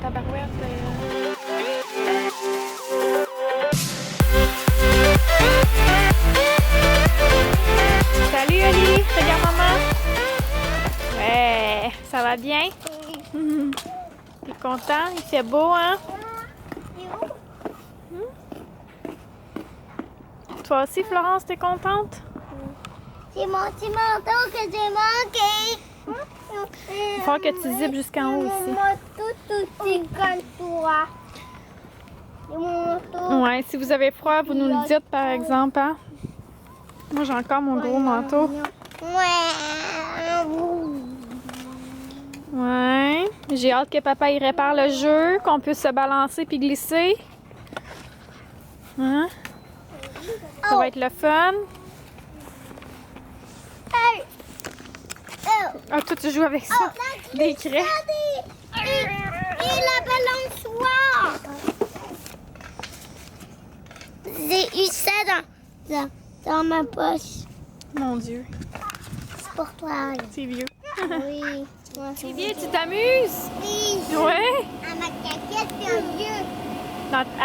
tabarouette. Salut Oli, regarde maman. Ouais, ça va bien? T'es content? Il fait beau, hein? Toi aussi, Florence, t'es contente? C'est mon petit manteau que j'ai manqué. Il faut que tu zippes jusqu'en haut aussi. Mon tout petit comme toi. C'est mon manteau. Ouais, si vous avez froid, vous nous le dites par exemple, hein? Moi, j'ai encore mon gros manteau. Ouais. J'ai hâte que papa y répare le jeu, qu'on puisse se balancer puis glisser. Hein? Ça va être le fun. Ah, toi, tu joues avec ça? Des craies. Et la balançoire. J'ai eu ça dans ma poche. Mon Dieu, C'est pour toi. c'est vieux. Oui. C'est bien, tu t'amuses? Oui. Ouais. À ma caquette, c'est un vieux.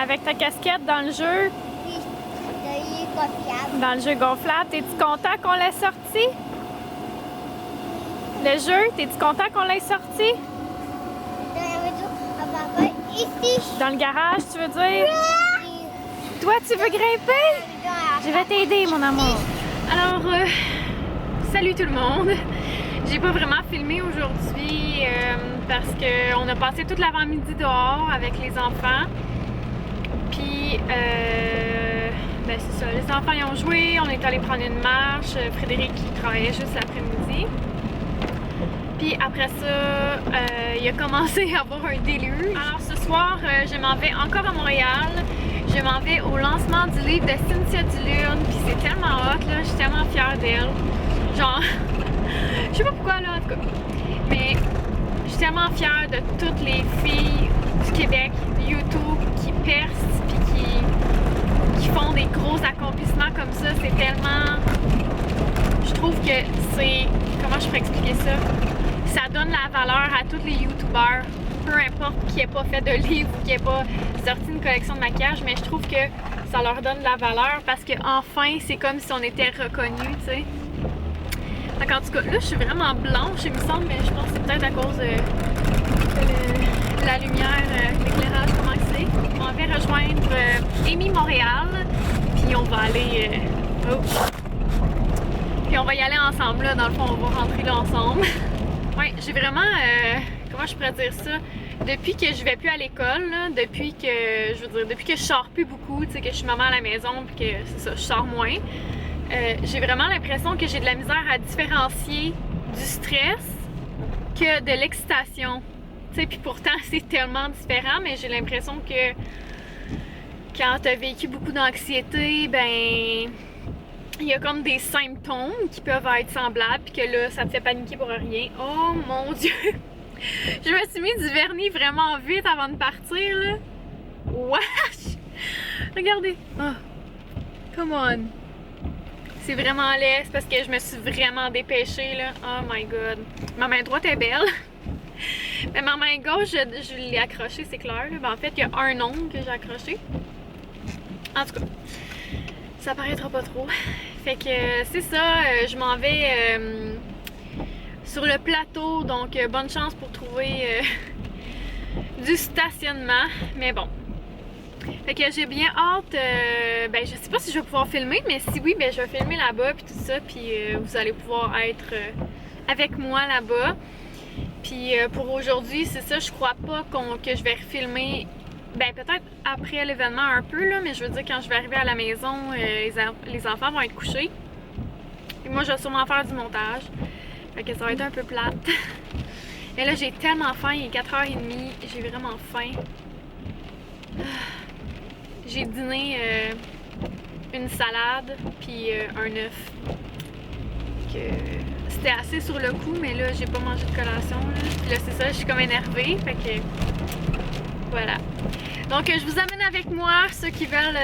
Avec ta casquette dans le jeu, Oui. Il est confiable. dans le jeu gonflable, t'es-tu content qu'on l'ait sorti? Le jeu, t'es-tu content qu'on l'ait sorti? Dans la maison, à papa, ici. Dans le garage, tu veux dire? Toi, tu veux grimper? Je vais t'aider, mon amour. Alors, salut tout le monde. J'ai pas vraiment filmé aujourd'hui parce qu'on a passé toute l'avant-midi dehors avec les enfants. Puis, ben c'est ça, les enfants y ont joué, on est allé prendre une marche. Frédéric il travaillait juste l'après-midi. Puis après ça, il a commencé à avoir un déluge. Alors ce soir, je m'en vais encore à Montréal. Je m'en vais au lancement du livre de Cynthia Dulurne. Puis c'est tellement hot, là, je suis tellement fière d'elle. Genre, je sais pas pourquoi là, en tout cas. Mais je suis tellement fière de toutes les filles du Québec, YouTube, qui percent puis qui font des gros accomplissements comme ça. C'est tellement... Je trouve que c'est... Comment je pourrais expliquer ça? Ça donne la valeur à tous les YouTubers, peu importe qui n'ait pas fait de livre ou qui n'ait pas sorti une collection de maquillage, mais je trouve que ça leur donne de la valeur parce que enfin c'est comme si on était reconnus, tu sais. Donc en tout cas, là je suis vraiment blanche, il me semble, mais je pense que c'est peut-être à cause de la lumière, l'éclairage, comment que c'est. On va rejoindre Amy Montréal, puis on va aller... Puis on va y aller ensemble, là, dans le fond, on va rentrer là ensemble. Ouais, j'ai vraiment, comment je pourrais dire ça, depuis que je vais plus à l'école, depuis que, je veux dire, depuis que je sors plus beaucoup, tu sais, que je suis maman à la maison, puis que, c'est ça, je sors moins, j'ai vraiment l'impression que j'ai de la misère à différencier du stress que de l'excitation. Tu sais, puis pourtant, c'est tellement différent, mais j'ai l'impression que quand tu as vécu beaucoup d'anxiété, ben... il y a comme des symptômes qui peuvent être semblables, puis que là, ça te fait paniquer pour rien. Oh mon Dieu! Je me suis mis du vernis vraiment vite avant de partir, là. Wesh! Regardez! Oh! Come on! C'est vraiment laid, c'est parce que je me suis vraiment dépêchée, là. Oh my god! Ma main droite est belle. Mais ma main gauche, je l'ai accrochée, c'est clair. Ben, en fait, il y a un ongle que j'ai accroché. En tout cas, ça paraîtra pas trop. Fait que c'est ça, je m'en vais sur le plateau, donc bonne chance pour trouver du stationnement, mais bon. Fait que j'ai bien hâte, ben je sais pas si je vais pouvoir filmer, mais si oui, ben je vais filmer là-bas puis tout ça, puis vous allez pouvoir être avec moi là-bas. Puis pour aujourd'hui, c'est ça, je crois pas que je vais refilmer. Ben peut-être après l'événement un peu là, mais je veux dire quand je vais arriver à la maison, les enfants vont être couchés. Et moi je vais sûrement faire du montage. Fait que ça va être un peu plate. Et là j'ai tellement faim, il est 4h30, j'ai vraiment faim. J'ai dîné une salade puis un œuf. C'était assez sur le coup, mais là j'ai pas mangé de collation là. Puis là c'est ça, je suis comme énervée. Fait que voilà. Donc je vous amène avec moi, ceux qui veulent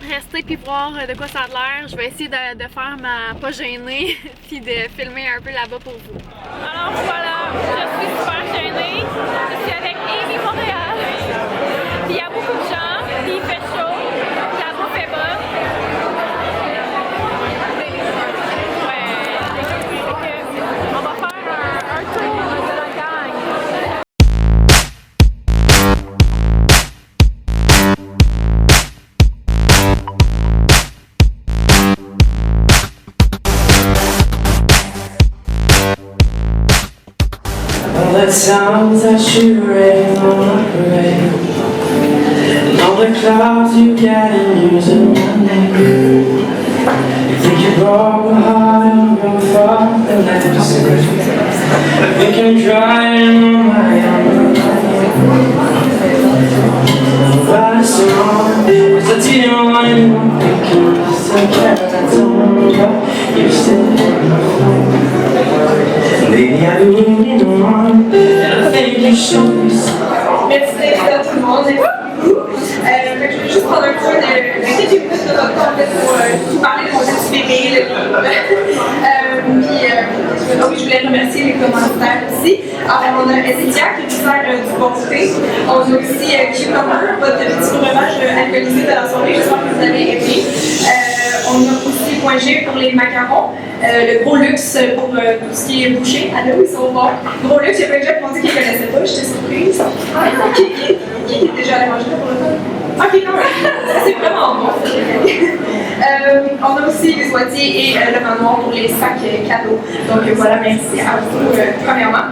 rester puis voir de quoi ça a l'air. Je vais essayer de faire ma pas gênée puis de filmer un peu là-bas pour vous. Alors voilà, je suis super gênée. terminé. Je suis avec Amy Montréal. Puis il y a beaucoup de gens, puis il fait chaud, la bouffe est bonne. On va faire un tour de la gang. All the times that you rain on my parade, and all the clouds you get in using my name. You think you broke my heart and go far and let you say, I think I'm crying on my own. Nobody's wrong, 'cause I didn't want anyone thinking I still care, I don't know, but you're still here. Maybe I do need one, and I think you should be sorry. Merci d'être là tout le monde. Je vais juste prendre un peu de quelques minutes de votre temps pour vous parler de mon petit bébé, le donc je voulais remercier les commanditaires aussi. Alors, on a Ezetia qui nous sert du bon thé. On a aussi Cucumber, votre petit breuvage alcoolisé de la soirée. J'espère que vous avez aimé. On a aussi Point G pour les macarons. Le Gros Luxe pour tout ce qui est bouché. Ah là, ils sont bons. Gros Luxe, il y a plein de gens qui m'ont dit qu'ils ne connaissaient pas. J'étais surprise. Qui est déjà allé manger là pour le fun? Ok, quand même. C'est vraiment bon. On a aussi les oitiers et le manoir pour les sacs cadeaux. Donc voilà, merci à vous premièrement.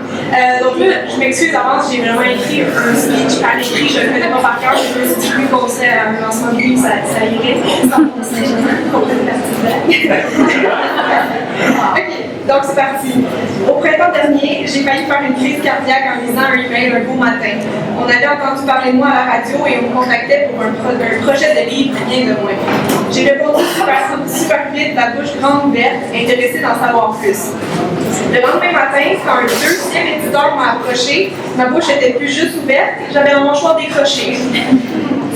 Donc là, je m'excuse d'avance, j'ai vraiment écrit un speech à l'écrit, je ne le connais pas par cœur, je me suis dit qu'on serait un lancement de lui, ça irait. Ok, donc c'est parti. Au printemps dernier, j'ai failli faire une crise cardiaque en lisant un email un beau matin. On avait entendu parler de moi à la radio et on me contactait pour un projet de livre, rien de moins. J'ai répondu super vite, la bouche grande ouverte, intéressée d'en savoir plus. Le lendemain matin, quand un deuxième éditeur m'a approché, ma bouche était plus juste ouverte, j'avais un mâchoire décroché.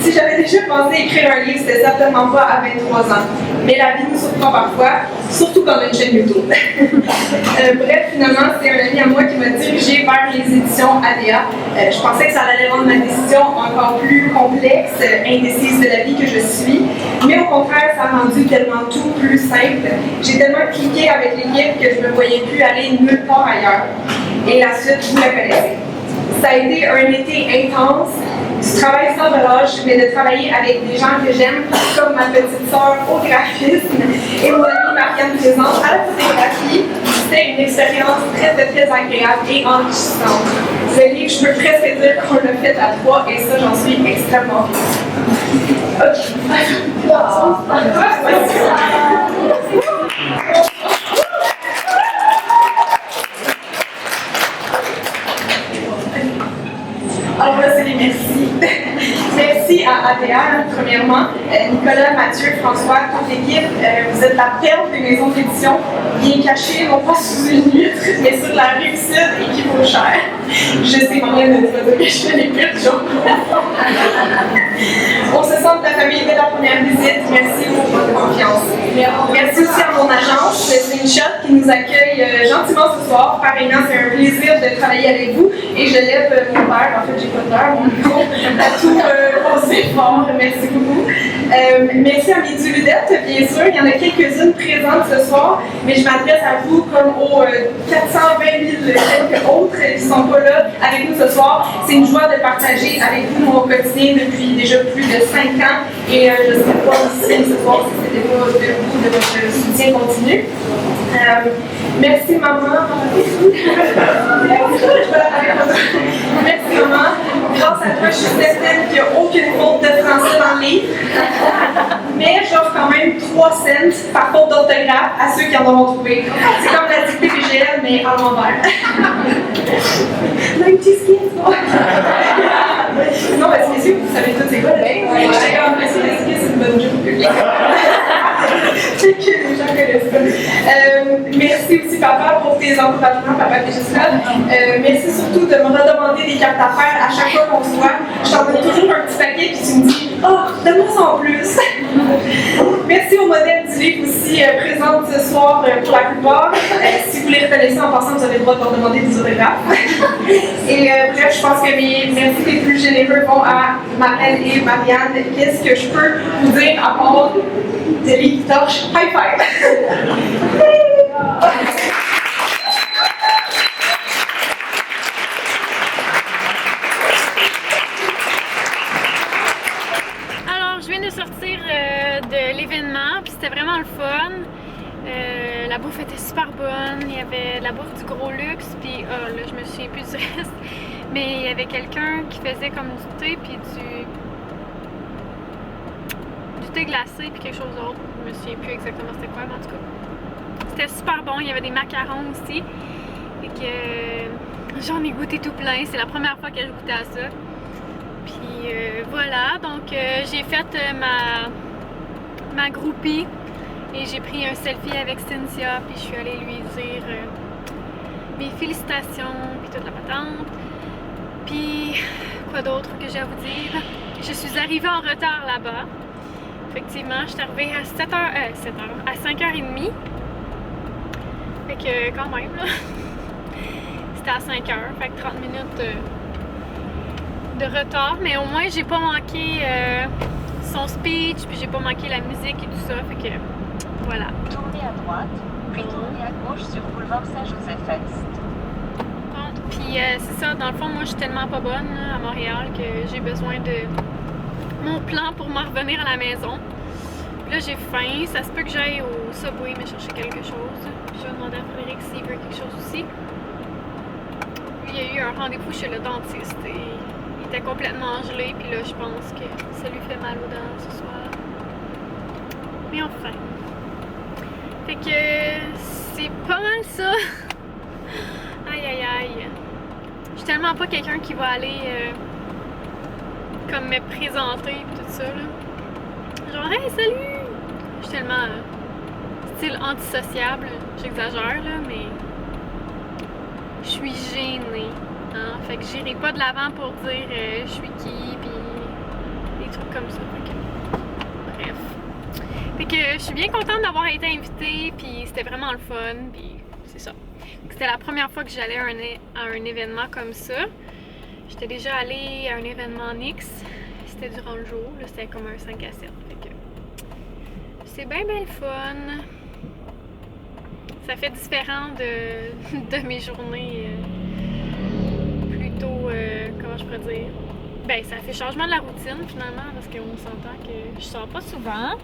Si j'avais déjà pensé écrire un livre, c'était certainement pas à 23 ans. Mais la vie nous surprend parfois, surtout quand on a une chaîne YouTube. Bref, finalement, c'est un ami à moi qui m'a dirigé vers les éditions ADA. Je pensais que ça allait rendre ma décision encore plus complexe, indécise de la vie que je suis. Mais au contraire, ça a rendu tellement tout plus simple. J'ai tellement cliqué avec l'équipe que je ne me voyais plus aller nulle part ailleurs. Et la suite, vous la connaissez. Ça a été un été intense, du travail sans relâche, mais de travailler avec des gens que j'aime, comme ma petite sœur au graphisme et mon amie Marianne Présente à la photographie. C'était une expérience très agréable et enrichissante. Ce livre, je peux presque dire qu'on l'a fait à trois et ça, j'en suis extrêmement fière. Ok. Alors là, c'est les merci. Merci à ADA, premièrement. Nicolas, Mathieu, François, toute l'équipe. Vous êtes la perle des maisons d'édition, bien cachée, non pas sous une huître, mais sur la rive sud et qui vaut cher. Je sais combien de dire que je fais les pires choses. On se sent de la famille dès la première visite. Merci pour votre confiance. Merci aussi à mon agence, Slingshot, qui nous accueille gentiment ce soir. Pareillement, c'est un plaisir de travailler avec vous et je lève mon verre. En fait, j'ai pas de verre, mon micro, à tous vos efforts. Merci beaucoup. Merci à mes Ludette, bien sûr. Il y en a quelques-unes présentes ce soir, mais je m'adresse à vous comme aux 420 000 quelques autres qui ne sont pas là avec nous ce soir. C'est une joie de partager avec vous mon quotidien depuis déjà plus de 5 ans et je ne serais pas ici ce soir si ce n'était pas de vous, de votre soutien continu. Merci maman. Merci maman. Grâce à toi, je suis certaine qu'il n'y a aucune faute de français dans le livre. Mais j'offre quand même 3 cents par faute d'orthographe à ceux qui en auront trouvé. C'est comme la dictée PGL, mais à l'envers. Un petit ski, non, parce que messieurs, vous savez tous c'est quoi, là? J'étais comme, mais c'est une bonne joke. Fait que les gens connaissent Merci aussi, papa, pour tes encouragements, papa et Jessica. Merci surtout de me redemander des cartes à faire à chaque fois qu'on se voit. Je t'en donne toujours un petit paquet, puis tu me dis « Oh, donne-moi en plus! » Merci au modèle du livre aussi, présente ce soir pour la plupart. Si vous les reconnaissez en passant, vous avez le droit de leur demander des autographes. Et bref, je pense que mes merci les plus généreux vont à Marlène et Marianne. Qu'est-ce que je peux vous dire à part de livre torche? High five! Alors, je viens de sortir de l'événement, puis c'était vraiment le fun. La bouffe était super bonne, il y avait de la bouffe du gros luxe, puis là je me souviens plus du reste, mais il y avait quelqu'un qui faisait comme du thé, puis du thé glacé, puis quelque chose d'autre. Je me souviens plus exactement c'était quoi, mais en tout cas, c'était super bon. Il y avait des macarons aussi, et que j'en ai goûté tout plein. C'est la première fois que je goûtais à ça. Puis voilà, donc j'ai fait ma groupie. Et j'ai pris un selfie avec Cynthia, puis je suis allée lui dire mes félicitations, puis toute la patente. Puis, quoi d'autre que j'ai à vous dire? Je suis arrivée en retard là-bas. Effectivement, je suis arrivée à 5h30. Fait que, quand même, là, c'était à 5h, fait que 30 minutes de retard. Mais au moins, j'ai pas manqué son speech, puis j'ai pas manqué la musique et tout ça, fait que... Voilà. Tournez à droite, puis tournez à gauche sur boulevard Saint-Joseph-Est. Bon, puis c'est ça, dans le fond, moi je suis tellement pas bonne là, à Montréal que j'ai besoin de mon plan pour m'en revenir à la maison. Puis là j'ai faim, ça se peut que j'aille au Subway me chercher quelque chose. Puis je vais demander à Frédéric s'il veut quelque chose aussi. Lui, il y a eu un rendez-vous chez le dentiste et il était complètement gelé, puis là je pense que ça lui fait mal aux dents ce soir. Mais enfin. Fait que c'est pas mal ça. Aïe aïe aïe. Je suis tellement pas quelqu'un qui va aller comme me présenter et tout ça là. Genre hey salut! Je suis tellement style antisociable. J'exagère là, mais je suis gênée. Hein? Fait que j'irai pas de l'avant pour dire je suis qui pis des trucs comme ça. Fait que... Bref. Fait que je suis bien contente d'avoir été invitée, puis c'était vraiment le fun, puis c'est ça. C'était la première fois que j'allais à un événement comme ça. J'étais déjà allée à un événement Nix, c'était durant le jour, là c'était comme un 5 à 7. Fait que c'est bien le fun. Ça fait différent de mes journées plutôt, comment je pourrais dire? Ben ça fait changement de la routine finalement, parce qu'on s'entend que je sors pas souvent.